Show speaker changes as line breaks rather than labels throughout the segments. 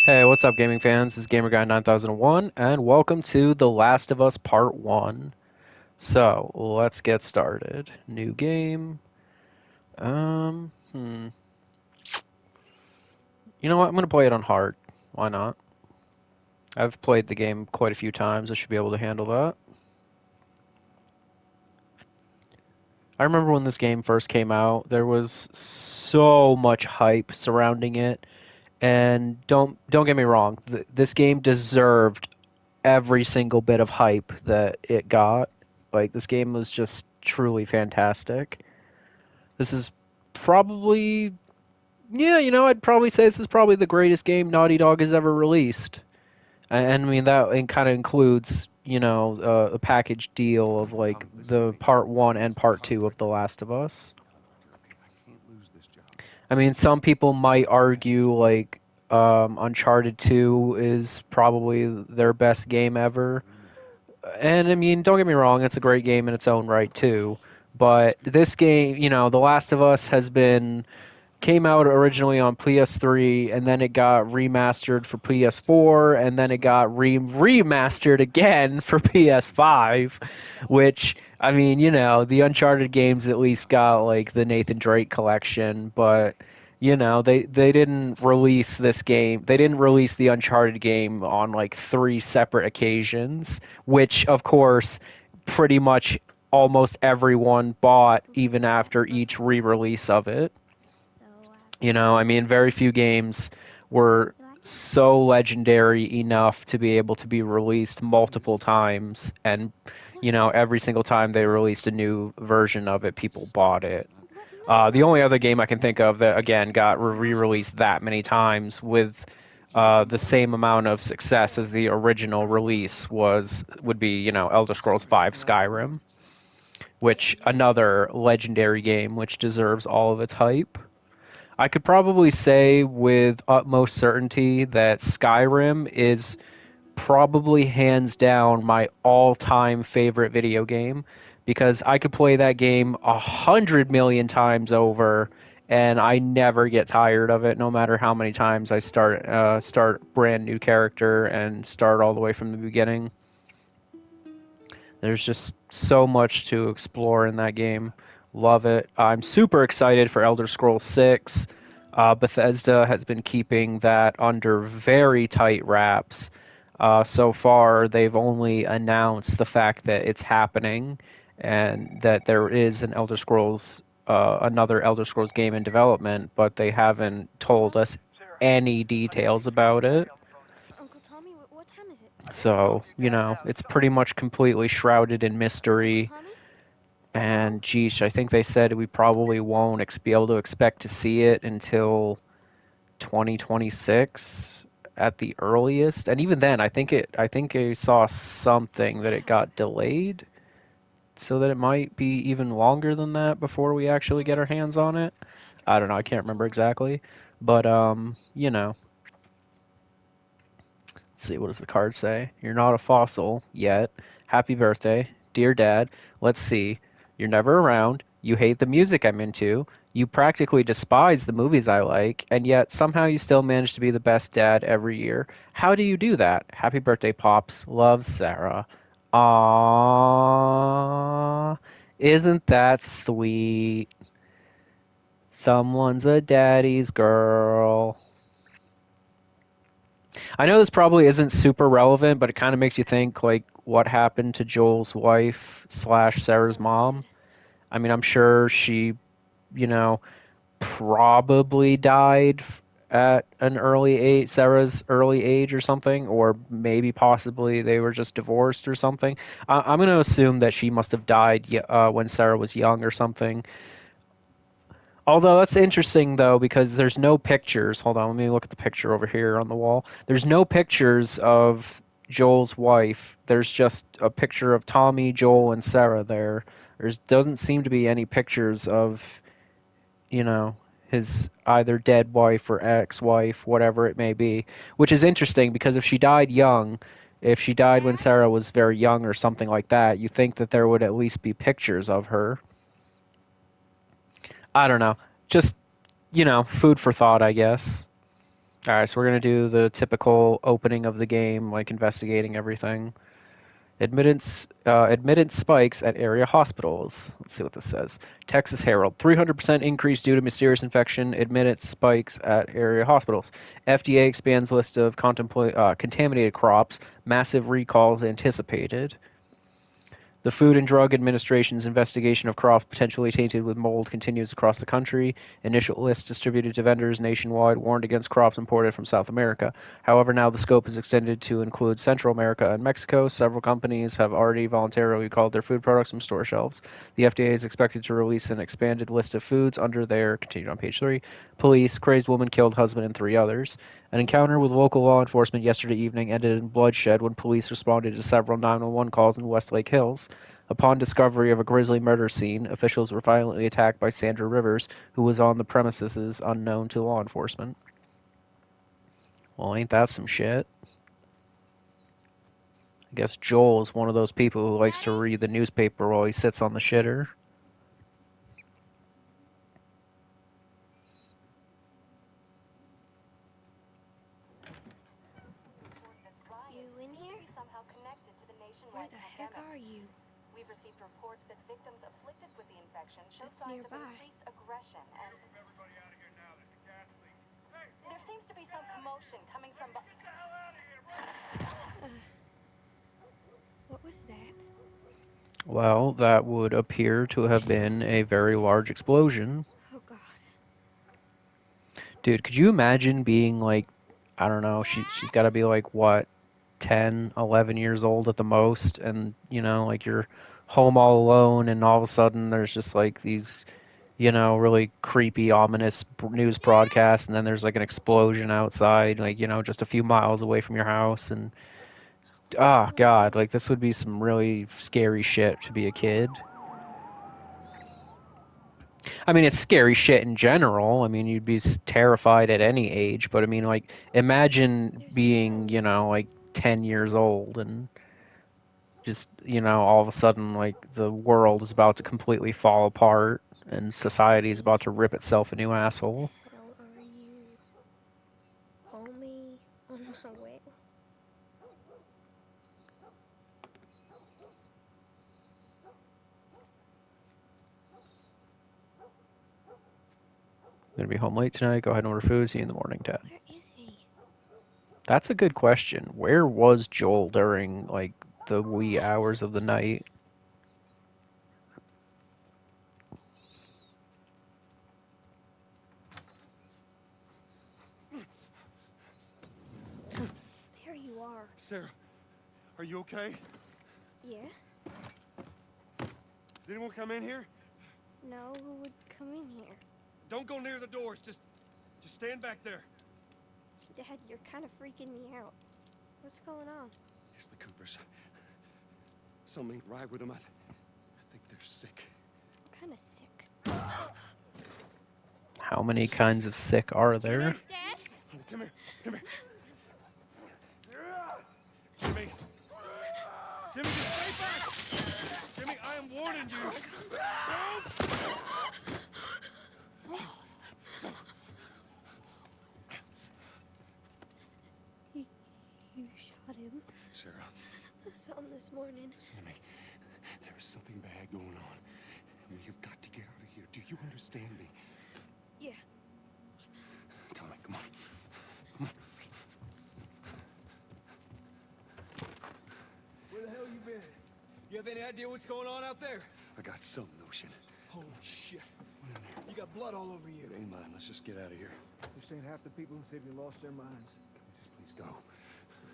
Hey, what's up, gaming fans? This is GamerGuy9001, and welcome to The Last of Us Part 1. So, let's get started. New game. Um, hmm. You know what? I'm gonna play it on hard. Why not? I've played the game quite a few times. I should be able to handle that. I remember when this game first came out, there was so much hype surrounding it, and don't get me wrong, this game deserved every single bit of hype that it got. Like, this game was just truly fantastic. This is probably, yeah, I'd probably say this is probably the greatest game Naughty Dog has ever released. And I mean, that kind of includes, a package deal of like the part one and part two of The Last of Us. I mean, some people might argue like Uncharted 2 is probably their best game ever. And I mean, don't get me wrong, it's a great game in its own right too. But this game, The Last of Us came out originally on PS3, and then it got remastered for PS4, and then it got remastered again for PS5, which I mean, the Uncharted games at least got like the Nathan Drake collection, but they didn't release this game. They didn't release the Uncharted game on like three separate occasions, which of course pretty much almost everyone bought even after each re-release of it. I mean, very few games were so legendary enough to be able to be released multiple times, and every single time they released a new version of it, people bought it. The only other game I can think of that again got re-released that many times with the same amount of success as the original release would be Elder Scrolls V Skyrim, which another legendary game which deserves all of its hype. I could probably say with utmost certainty that Skyrim is probably hands down my all-time favorite video game because I could play that game 100 million times over and I never get tired of it no matter how many times I start brand new character and start all the way from the beginning. There's just so much to explore in that game. Love it. I'm super excited for Elder Scrolls 6. Bethesda has been keeping that under very tight wraps. So far, they've only announced the fact that it's happening and that there is another Elder Scrolls game in development, but they haven't told us any details about it. So, it's pretty much completely shrouded in mystery. And geesh, I think they said we probably won't be able to expect to see it until 2026 at the earliest. And even then, I think I saw something that it got delayed so that it might be even longer than that before we actually get our hands on it. I don't know, I can't remember exactly. But let's see, what does the card say? You're not a fossil yet. Happy birthday. Dear Dad, let's see. You're never around. You hate the music I'm into. You practically despise the movies I like, and yet somehow you still manage to be the best dad every year. How do you do that? Happy birthday, Pops. Love, Sarah. Aww. Isn't that sweet? Someone's a daddy's girl. I know this probably isn't super relevant, but it kind of makes you think like what happened to Joel's wife slash Sarah's mom. I mean, I'm sure she, you know, probably died at an early age, Sarah's early age or something, or maybe possibly they were just divorced or something. I'm going to assume that she must have died when Sarah was young or something. Although that's interesting though, because there's no pictures. Hold on, let me look at the picture over here on the wall. There's no pictures of Joel's wife. There's just a picture of Tommy, Joel, and Sarah there. There doesn't seem to be any pictures of, you know, his either dead wife or ex-wife, whatever it may be. Which is interesting because if she died young, if she died when Sarah was very young or something like that, you think that there would at least be pictures of her. I don't know. Just, food for thought, I guess. All right, so we're gonna do the typical opening of the game, like investigating everything. Admittance spikes at area hospitals. Let's see what this says. Texas Herald: 300% increase due to mysterious infection. Admittance spikes at area hospitals. FDA expands list of contaminated crops. Massive recalls anticipated. The Food and Drug Administration's investigation of crops potentially tainted with mold continues across the country. Initial lists distributed to vendors nationwide warned against crops imported from South America. However, now the scope is extended to include Central America and Mexico. Several companies have already voluntarily recalled their food products from store shelves. The FDA is expected to release an expanded list of foods under their, continued on page 3, police, crazed woman killed husband and 3 others. An encounter with local law enforcement yesterday evening ended in bloodshed when police responded to several 911 calls in Westlake Hills. Upon discovery of a grisly murder scene, officials were violently attacked by Sandra Rivers, who was on the premises unknown to law enforcement. Well, ain't that some shit? I guess Joel is one of those people who likes to read the newspaper while he sits on the shitter.
You in here? Where the heck are you?
We've received reports that victims afflicted with the infection show
That's
signs of
nearby.
increased aggression and
Move everybody out of here now. There's a gas leak. Hey,
there seems to be some commotion coming from
get the hell out of here, bro!
What was that?
Well, that would appear to have been a very large explosion.
Oh God.
Dude, could you imagine being like, I don't know, she's got to be like, what, 10, 11 years old at the most, and, you know, like you're home all alone, and all of a sudden there's just like these, you know, really creepy, ominous news broadcasts, and then there's like an explosion outside, like, you know, just a few miles away from your house, and, ah, God, like this would be some really scary shit to be a kid. I mean, it's scary shit in general. I mean, you'd be terrified at any age, but I mean, like, imagine
There's
being,
sound.
you know, like 10 years old and just, you know, all of a sudden, like, the world is about to completely fall apart and society is about to rip itself a new asshole.
Where the hell are you? Call me on my way.
Gonna be home late tonight. Go ahead and order food. See you in the morning, Dad.
Where is he?
That's a good question. Where was Joel during, like, the wee hours of the night?
There you are.
Sarah, are you okay?
Yeah?
Does anyone come in here?
No, who would come in here?
Don't go near the doors. Just stand back there.
Dad, you're kind of freaking me out. What's going on?
It's the Coopers. Something ain't right with them. I think they're sick.
I'm kind of sick.
How many kinds of sick are there?
Dad?
Come here. Come here. Jimmy. Jimmy, just stay back. Jimmy, I am warning you.
You shot him.
Sarah,
I saw him this morning.
listen to me. There is something bad going on. We have got to get out of here. Do you understand me?
Yeah.
Tommy, come on. Come on.
Where the hell you been? You have any idea what's going on out there?
I got solution.
Holy shit. You got blood all over you.
It ain't mine. Let's just get out of here.
This ain't half the people in Sydney lost their minds.
Just please go.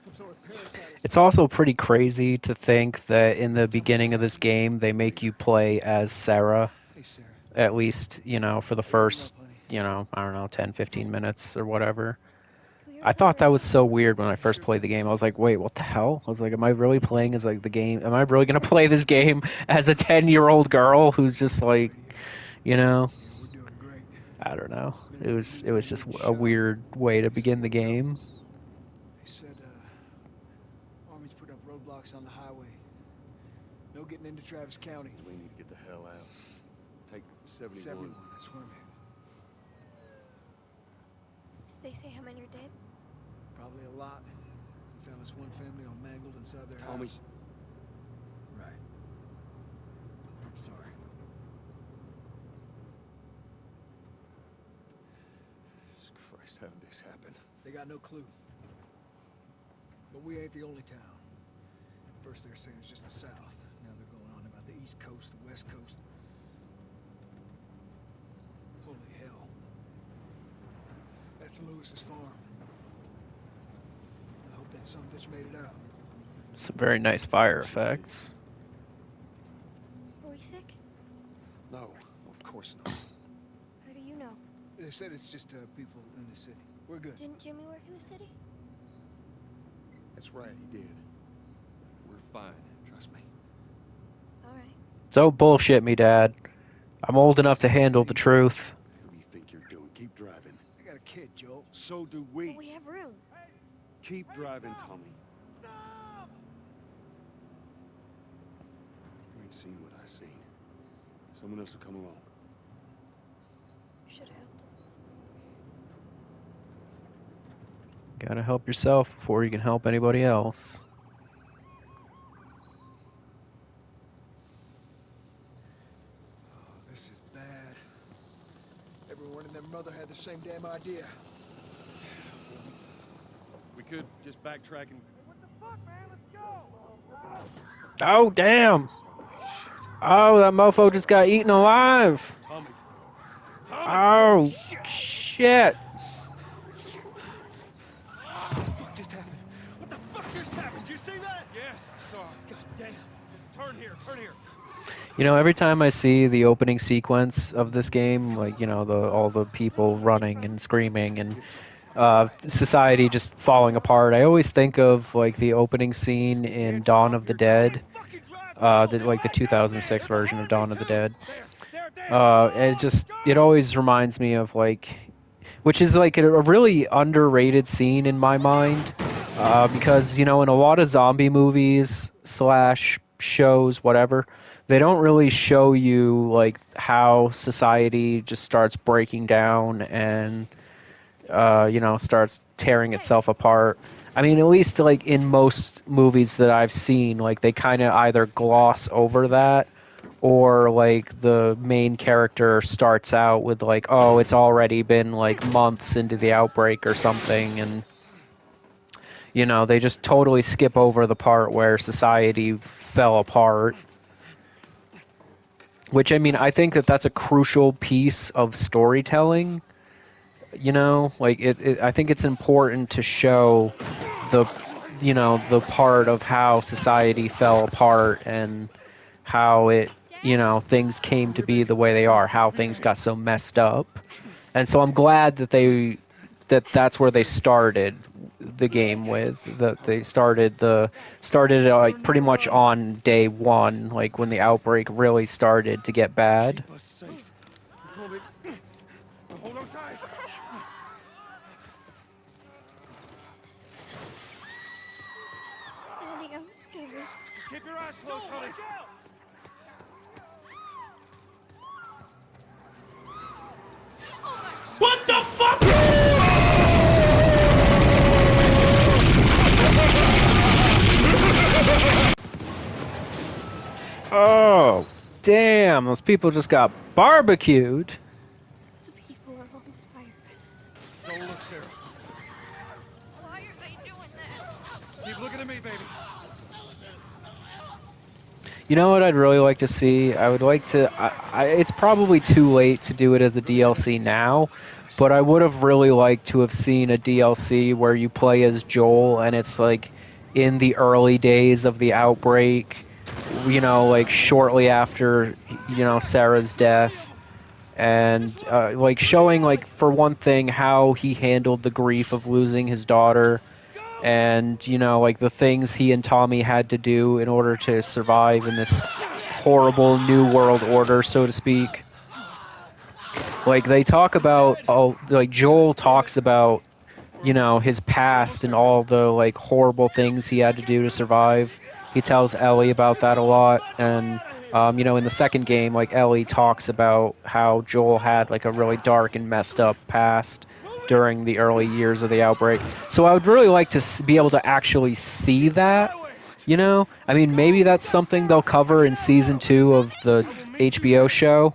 Some sort of parasite.
It's also pretty crazy to think that in the beginning of this game, they make you play as Sarah,
Hey, Sarah.
at least, you know, for the first,
honey.
you know, I don't know, 10, 15 minutes or whatever.
Who you're
I thought that
talking
was so weird when I first played the game. I was like, wait, what the hell? I was like, am I really playing as, like, the game? Am I really going to play this game as a 10-year-old girl who's just, like, you know,
Yeah, we're doing great.
I don't know. It was just a weird way to begin the game.
They said, Army's put up roadblocks on the highway. No getting into Travis County.
We need to get the hell out. Take 71.
71, that's where I'm headed.
Did they say how many are dead?
Probably a lot. We found this one family all mangled inside their
Tommy.
house. Right. I'm sorry.
Christ, how did this happen?
They got no clue. But we ain't the only town. First they're saying it's just the South. Now they're going on about the East Coast, the West Coast. Holy hell. That's Lewis's farm. I hope that son bitch made it out.
Some very nice fire effects.
Are we sick?
No, of course not.
How do you know?
They said it's just people in the city. We're good.
Didn't Jimmy work in the city?
That's right, he did. We're fine, trust me.
All right.
Don't bullshit me, Dad. I'm old enough to handle the truth.
What do you think you're doing? Keep driving.
I got a kid, Joel.
So do
But
we.
we have room.
Keep driving, Tommy. You ain't seen what I seen. Someone else will come along.
You should have helped.
Gotta help yourself before you can help anybody else.
Oh, this is bad. Everyone and their mother had the same damn idea.
We could just backtrack and...
Oh, damn! Oh, that mofo just got eaten alive!
Tommy!
Oh, shit!
What the fuck just happened? What the fuck just happened? Did you see that?
Yes, I saw it.
God damn.
Turn here, turn here.
You know, every time I see the opening sequence of this game, like, you know, all the people running and screaming and society just falling apart, I always think of, like, the opening scene in Dawn of the Dead, like the 2006 version of Dawn of the Dead. It always reminds me of, like, which is like a really underrated scene in my mind, because, you know, in a lot of zombie movies slash shows, whatever, they don't really show you like how society just starts breaking down and you know, starts tearing itself apart. I mean, at least like in most movies that I've seen, like they kind of either gloss over that, or like the main character starts out with like, oh, it's already been like months into the outbreak or something, and you know, they just totally skip over the part where society fell apart. Which, I mean, I think that that's a crucial piece of storytelling. You know, like I think it's important to show the, you know, the part of how society fell apart and how it, you know, things came to be the way they are, how things got so messed up. And so I'm glad that that's where they started the game with, that they started it like pretty much on day one, like when the outbreak really started to get bad.
Keep us safe. Tommy, hold on tight.
Daddy, I'm scared.
Just keep your eyes closed, Tommy.
Oh, damn, those people just got barbecued.
Those people are on fire.
Don't look, Sarah.
Why are they doing that?
Keep looking at me, baby.
You know what I'd really like to see? I would like to... it's probably too late to do it as a DLC now, but I would have really liked to have seen a DLC where you play as Joel, and it's like in the early days of the outbreak, you know, like shortly after, you know, Sarah's death, and like showing, like, for one thing, how he handled the grief of losing his daughter, and, you know, like the things he and Tommy had to do in order to survive in this horrible new world order, so to speak. Like, they talk about, oh, like Joel talks about, you know, his past and all the like horrible things he had to do to survive. He tells Ellie about that a lot, and you know, in the second game, like Ellie talks about how Joel had like a really dark and messed up past, during the early years of the outbreak. So I would really like to be able to actually see that. You know, I mean, maybe that's something they'll cover in season 2 of the HBO show.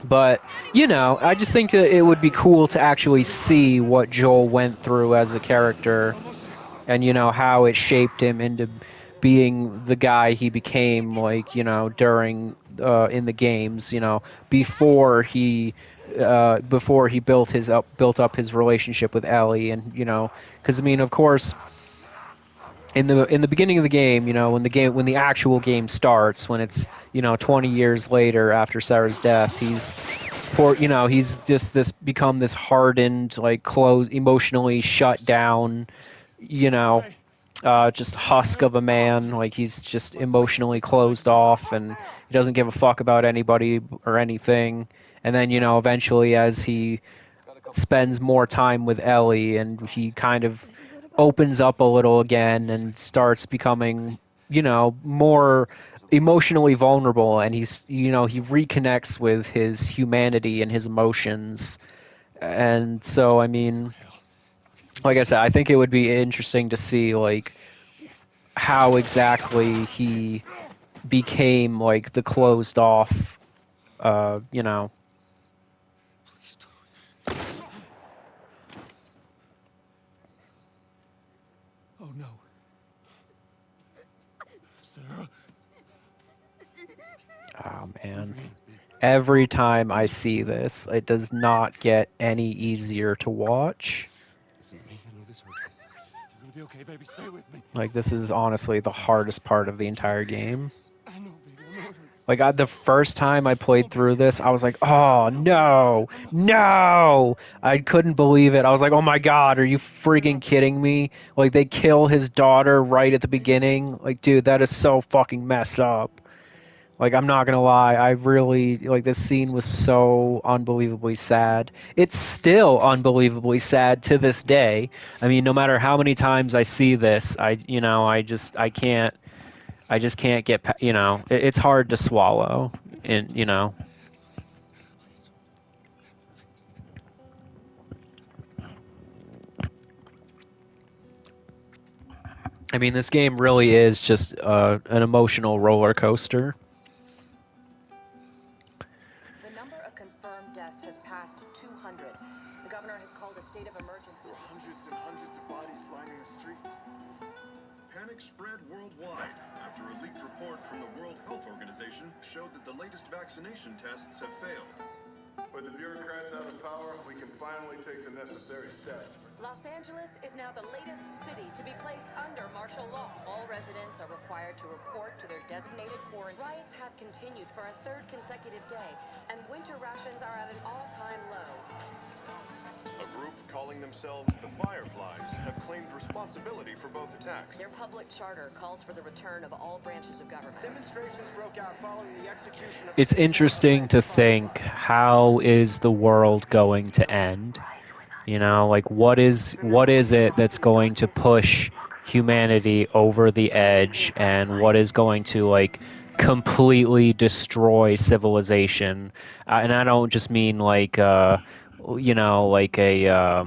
But, you know, I just think that it would be cool to actually see what Joel went through as a character and, you know, how it shaped him into being the guy he became, like, you know, during, in the games, you know, before he built up his relationship with Ellie. And, you know, because, I mean, of course, in the beginning of the game, you know, when the actual game starts, when it's, you know, 20 years later after Sarah's death, he's just become this hardened, like, closed, emotionally shut down, you know, just husk of a man. Like, he's just emotionally closed off, and he doesn't give a fuck about anybody or anything. And then, you know, eventually, as he spends more time with Ellie, and he kind of opens up a little again and starts becoming, you know, more emotionally vulnerable, and he's, you know, he reconnects with his humanity and his emotions. And so, I mean, like I said, I think it would be interesting to see, like, how exactly he became, like, the closed off, you know.
Please don't. Oh no. Sarah.
Oh man. Every time I see this, it does not get any easier to watch.
Listen to me. I know this hurts. You're gonna be okay, baby. Stay with me.
Like, this is honestly the hardest part of the entire game.
I know, baby. I know it hurts.
Like, the first time I played through this, I was like, oh, no, no! I couldn't believe it. I was like, oh my god, are you freaking kidding me? Like, they kill his daughter right at the beginning. Like, dude, that is so fucking messed up. Like, I'm not gonna lie, I really, like, this scene was so unbelievably sad. It's still unbelievably sad to this day. I mean, no matter how many times I see this, I just can't get, you know, it's hard to swallow, and, you know. I mean, this game really is just an emotional roller coaster.
The number of confirmed deaths has passed 200. The governor has called a state of emergency.
There are hundreds and hundreds of bodies lining the streets.
Panic spread worldwide after a leaked report from the World Health Organization showed that the latest vaccination tests have failed.
With the bureaucrats out of power, we can finally take the necessary steps.
Los Angeles is now the latest city to be placed under martial law. All residents are required to report to their designated quarantine. Riots have continued for a third consecutive day, and winter rations are at an all-time low.
A group calling themselves the Fireflies have claimed responsibility for both attacks.
Their public charter calls for the return of all branches of government.
Demonstrations broke out following the execution of...
It's interesting to think, how is the world going to end? You know, like, what is it that's going to push humanity over the edge, and what is going to, like, completely destroy civilization? And I don't just mean, like, you know, like a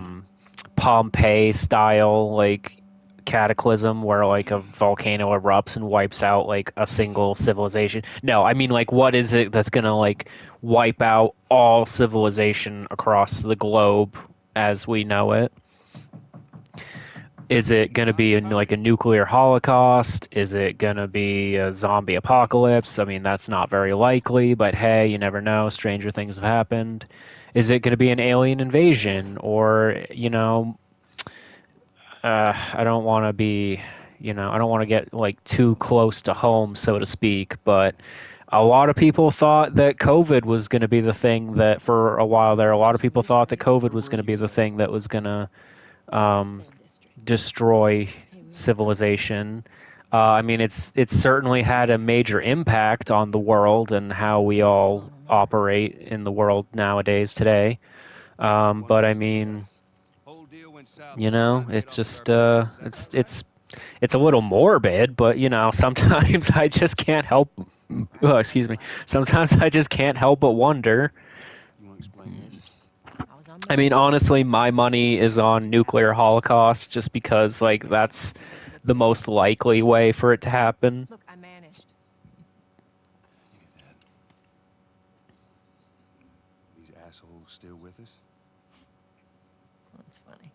Pompeii style, like, cataclysm where, like, a volcano erupts and wipes out, like, a single civilization. No, I mean, like, what is it that's gonna, like, wipe out all civilization across the globe as we know it? Is it going to be like a nuclear holocaust? Is it going to be a zombie apocalypse? I mean, that's not very likely, but hey, you never know. Stranger things have happened. Is it going to be an alien invasion? Or, you know, I don't want to be, you know, I don't want to get, like, too close to home, so to speak, but a lot of people thought that COVID was going to be the thing that, for a while there, a lot of people thought that COVID was going to be the thing that was going to destroy civilization. I mean, it's certainly had a major impact on the world and how we all operate in the world nowadays today. But I mean, you know, it's just it's a little morbid, but, you know, sometimes I just can't help. Excuse me. Sometimes I just can't help but wonder.
You want to explain this?
I was
I mean, honestly, my money is on nuclear holocaust just because, like, that's the most likely way for it to happen.
Look, I managed.
Give me that. These assholes still with us?
That's funny.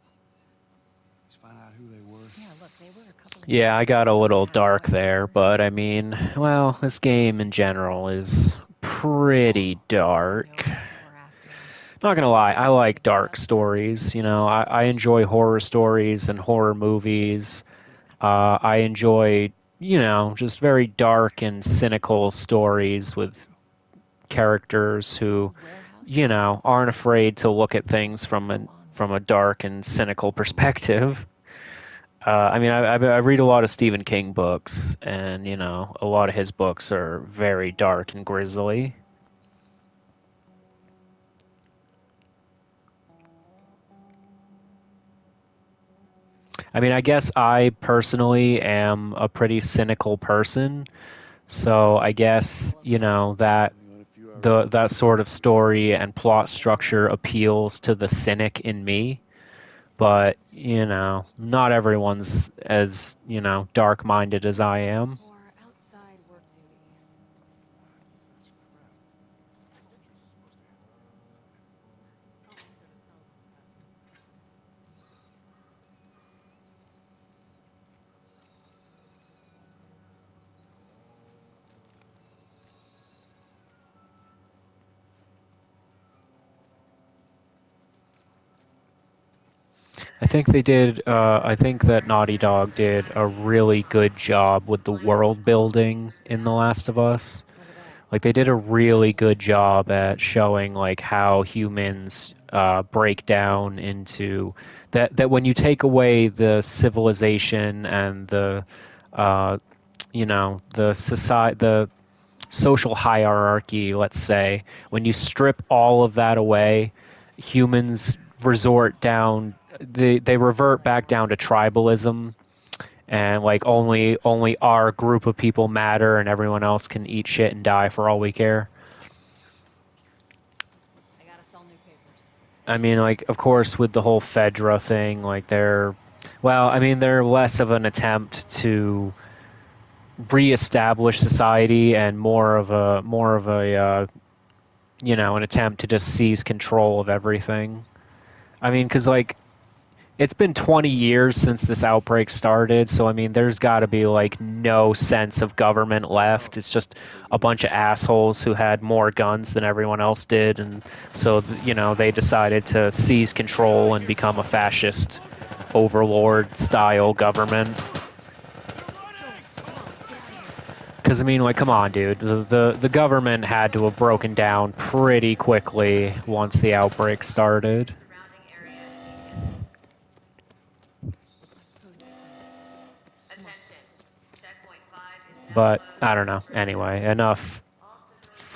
Let's find out who they were.
Yeah, look, they were a couple of
Yeah, I
guys.
got a little
Had
dark
white
there,
collars.
but I mean, well, this game in general is pretty dark.
Noticed they were after him.
Not gonna lie, I like dark stories. You know, I enjoy horror stories and horror movies.
He's got some
I enjoy, you know, just very dark and cynical stories with characters who,
warehouse.
you know, aren't afraid to look at things from a dark and cynical perspective. I mean, I read a lot of Stephen King books, and you know, a lot of his books are very dark and grisly. I mean, I guess I personally am a pretty cynical person, so I guess, you know, that that sort of story and plot structure appeals to the cynic in me. But, you know, not everyone's as, you know, dark-minded as I am.
For outside work duty.
I think they did. I think that Naughty Dog did a really good job with the world building in The Last of Us.
Look at that.
Like they did a really good job at showing like how humans break down into that when you take away the civilization and the uh, you know the society the social hierarchy, let's say, when you strip all of that away, humans resort down they revert back down to tribalism, and like only our group of people matter and everyone else can eat shit and die for all we care.
I gotta sell new papers.
I mean, like, of course, with the whole Fedra thing, like well, I mean, they're less of an attempt to reestablish society and more of a you know, an attempt to just seize control of everything. I mean, because like it's been 20 years since this outbreak started, so I mean, there's got to be like no sense of government left. It's just a bunch of assholes who had more guns than everyone else did, and so you know they decided to seize control and become a fascist overlord style government. Because I mean, like, come on, dude. The government had to have broken down pretty quickly once the outbreak started. But I don't know. Anyway, enough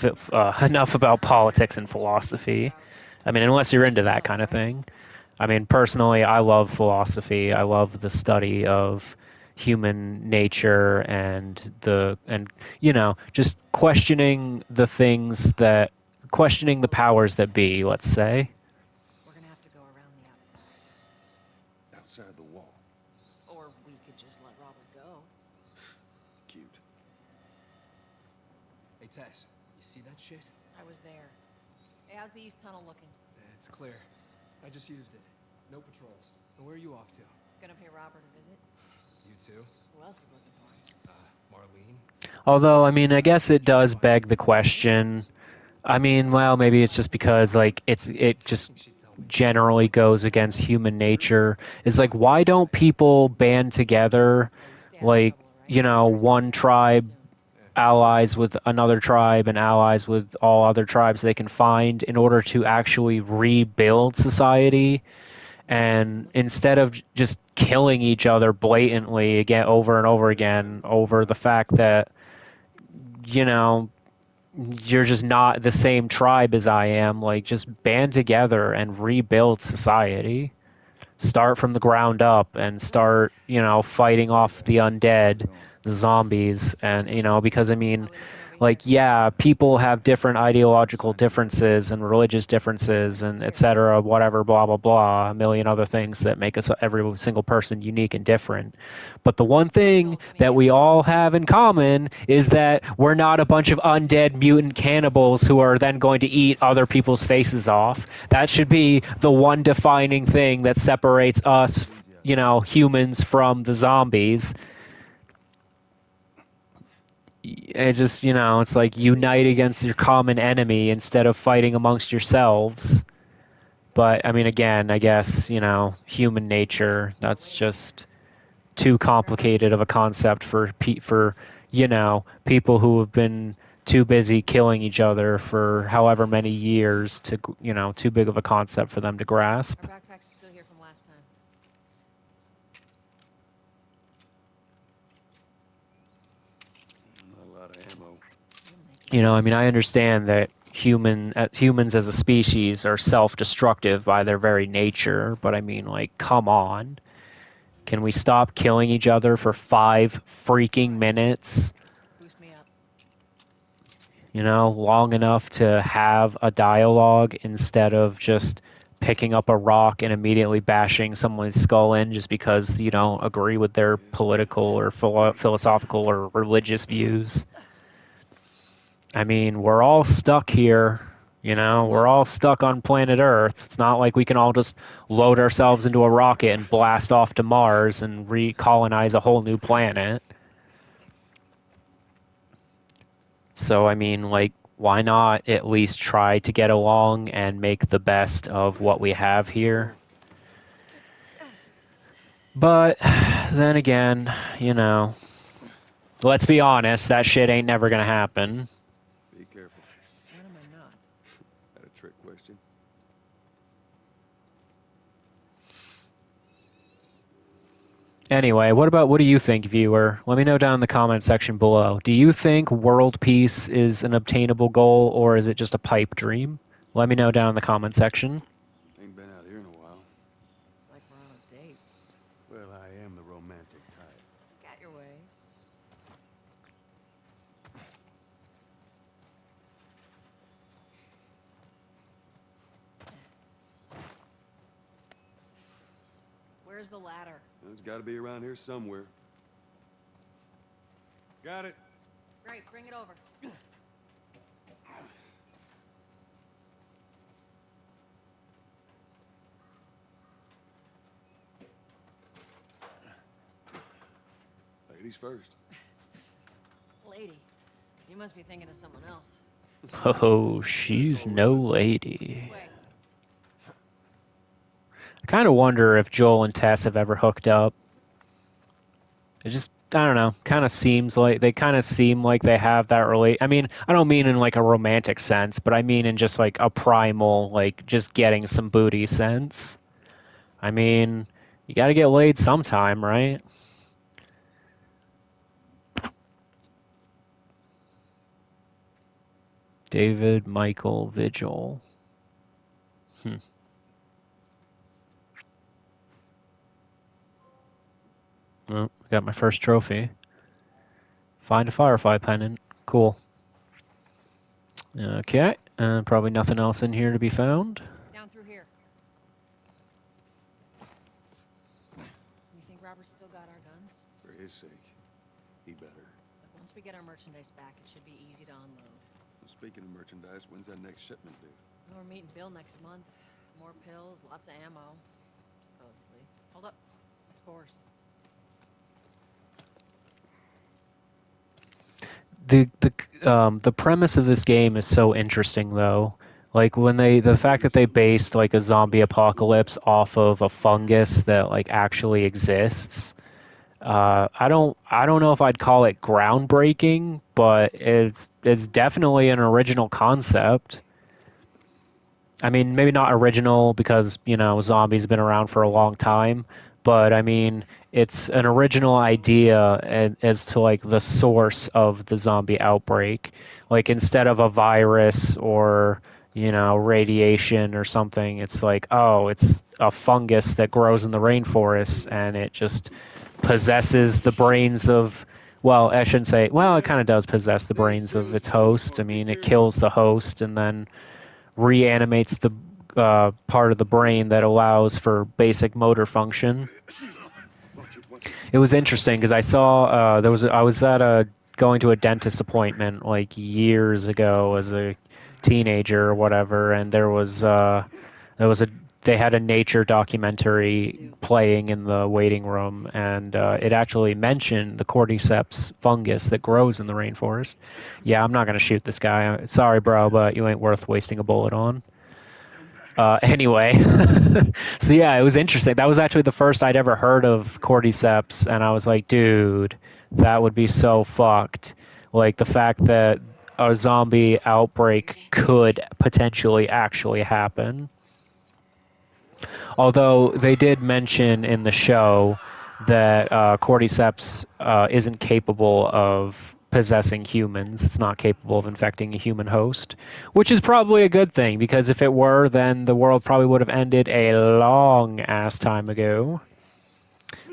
about politics and philosophy. I mean, unless you're into that kind of thing. I mean, personally, I love philosophy. I love the study of human nature and you know, just questioning the powers that be, let's say.
We're gonna have to go around the outside.
Outside the wall.
Or we could just let Robert go.
Cute.
Hey, Tess, you see that shit?
I was there. Hey, how's the east tunnel looking?
Yeah, it's clear. I just used it. No patrols. And where are you off to?
Gonna pay Robert a visit?
You too?
Who else is looking for him?
Marlene?
Although, I mean, I guess it does beg the question. I mean, well, maybe it's just because like it just generally goes against human nature. Is like, why don't people band together, like, you know, one tribe allies with another tribe and allies with all other tribes they can find in order to actually rebuild society, and instead of just killing each other blatantly again over and over again over the fact that, you know, you're just not the same tribe as I am, like just band together and rebuild society. Start from the ground up and start, you know, fighting off the undead, the zombies, and you know, because I mean,
How are we looking over
like, yeah, people have different ideological differences and religious differences and et cetera, whatever, blah, blah, blah, a million other things that make us, every single person, unique and different. But the one thing that we all have in common is that we're not a bunch of undead mutant cannibals who are then going to eat other people's faces off. That should be the one defining thing that separates us, you know, humans from the zombies. It just, you know, it's like unite against your common enemy instead of fighting amongst yourselves. But I mean, again, I guess, you know, human nature, that's just too complicated of a concept for you know, people who have been too busy killing each other for however many years to, you know, too big of a concept for them to grasp.
Our backpacks are still here from last time.
Not a lot of ammo.
You know, I mean, I understand that humans as a species are self-destructive by their very nature, but I mean, like, come on. Can we stop killing each other for 5 freaking minutes?
Boost me up.
You know, long enough to have a dialogue instead of just picking up a rock and immediately bashing someone's skull in just because you don't agree with their political or philosophical or religious views. I mean, we're all stuck here. You know, we're all stuck on planet Earth. It's not like we can all just load ourselves into a rocket and blast off to Mars and recolonize a whole new planet. So, I mean, like, why not at least try to get along and make the best of what we have here? But then again, you know, let's be honest, that shit ain't never gonna happen.
Be careful.
When am I not?
That a trick question?
Anyway, what do you think, viewer? Let me know down in the comment section below. Do you think world peace is an obtainable goal, or is it just a pipe dream? Let me know down in the comment section.
Ain't been out here in a while.
It's like we're on a date.
Well, I am the romantic type.
Got your ways. Where's the ladder?
It's got to be around here somewhere. Got it.
Great, bring it over.
Ladies first.
Lady, you must be thinking of someone else.
Oh, she's no lady.
This way.
I kind of wonder if Joel and Tess have ever hooked up. It just, I don't know, kind of seems like they kind of seem like they have that I mean, I don't mean in like a romantic sense, but I mean in just like a primal, like just getting some booty sense. I mean, you got to get laid sometime, right? David Michael Vigil. Oh, got my first trophy. Find a Firefly pennant. Cool. Okay, probably nothing else in here to be found.
Down through here. You think Robert's still got our guns?
For his sake, he better.
But once we get our merchandise back, it should be easy to unload.
Well, speaking of merchandise, when's that next shipment due?
Well, we're meeting Bill next month. More pills, lots of ammo. Supposedly. Hold up. Spores.
The premise of this game is so interesting though. Like when the fact that they based like a zombie apocalypse off of a fungus that like actually exists. I don't know if I'd call it groundbreaking, but it's definitely an original concept. I mean, maybe not original because, you know, zombies have been around for a long time, but I mean, it's an original idea as to like the source of the zombie outbreak. Like instead of a virus or, you know, radiation or something, it's like, oh, it's a fungus that grows in the rainforest and it just possesses the brains of well, I shouldn't say, well, it kind of does possess the brains of its host. I mean, it kills the host and then reanimates the part of the brain that allows for basic motor function. It was interesting because I saw I was at a going to a dentist appointment like years ago as a teenager or whatever, and there was a they had a nature documentary playing in the waiting room, and it actually mentioned the cordyceps fungus that grows in the rainforest. Yeah, I'm not gonna shoot this guy. Sorry, bro, but you ain't worth wasting a bullet on. Anyway, so yeah, it was interesting. That was actually the first I'd ever heard of cordyceps, and I was like, dude, that would be so fucked. Like the fact that a zombie outbreak could potentially actually happen. Although they did mention in the show that cordyceps isn't capable of possessing humans. It's not capable of infecting a human host, which is probably a good thing because if it were, then the world probably would have ended a long ass time ago.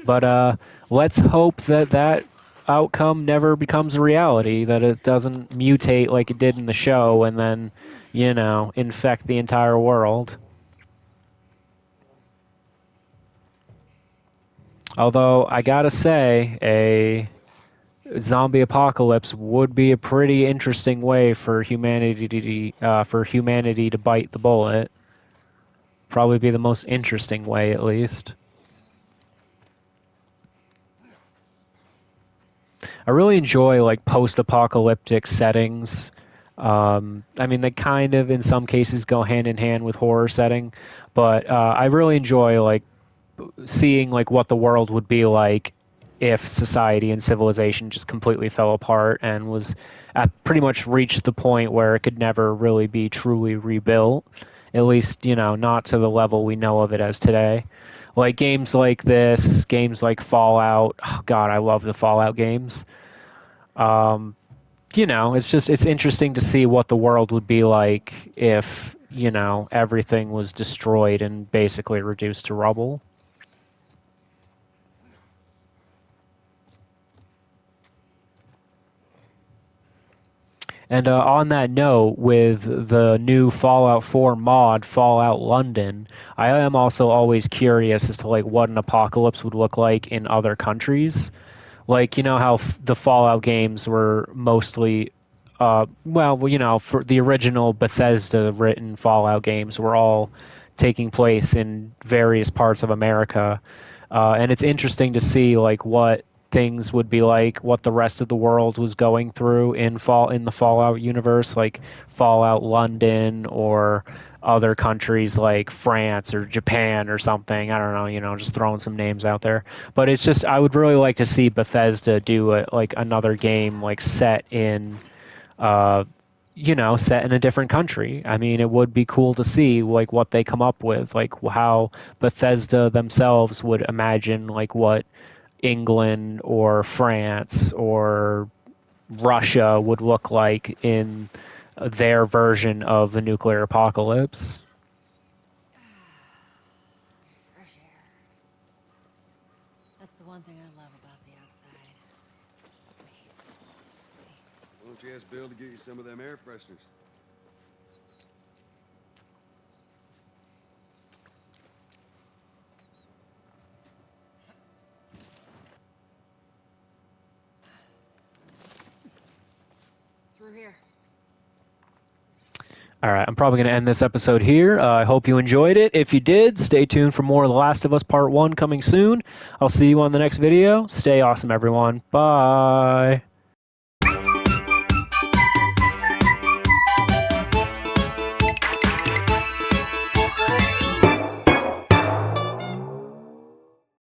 But let's hope that that outcome never becomes a reality, that it doesn't mutate like it did in the show and then, you know, infect the entire world. Although I gotta say, a zombie apocalypse would be a pretty interesting way for humanity to bite the bullet. Probably be the most interesting way, at least. I really enjoy like post-apocalyptic settings. I mean, they kind of, in some cases, go hand in hand with horror setting, but I really enjoy like seeing like what the world would be like if society and civilization just completely fell apart and was at pretty much reached the point where it could never really be truly rebuilt, at least, you know, not to the level we know of it as today. Like games like this, games like Fallout. Oh god, I love the Fallout games. um, you know, it's interesting to see what the world would be like if, you know, everything was destroyed and basically reduced to rubble. And on that note, with the new Fallout 4 mod, Fallout London, I am also always curious as to like what an apocalypse would look like in other countries. Like, you know how the Fallout games were mostly, well, you know, for the original Bethesda written Fallout games were all taking place in various parts of America. And it's interesting to see like what things would be like, what the rest of the world was going through in the Fallout universe, like Fallout London or other countries like France or Japan or something. I don't know, you know, just throwing some names out there. But it's just I would really like to see Bethesda do like another game like set in uh you know, set in a different country. I mean, it would be cool to see like what they come up with, like how Bethesda themselves would imagine like what England or France or Russia would look like in their version of the nuclear apocalypse.
Fresh air. That's the one thing I love about the outside. I hate the smell of the city.
Why don't you ask Bill to get you some of them air fresheners?
Through here.
All right, I'm probably going to end this episode here. I hope you enjoyed it. If you did, stay tuned for more of The Last of Us Part 1 coming soon. I'll see you on the next video. Stay awesome, everyone. Bye.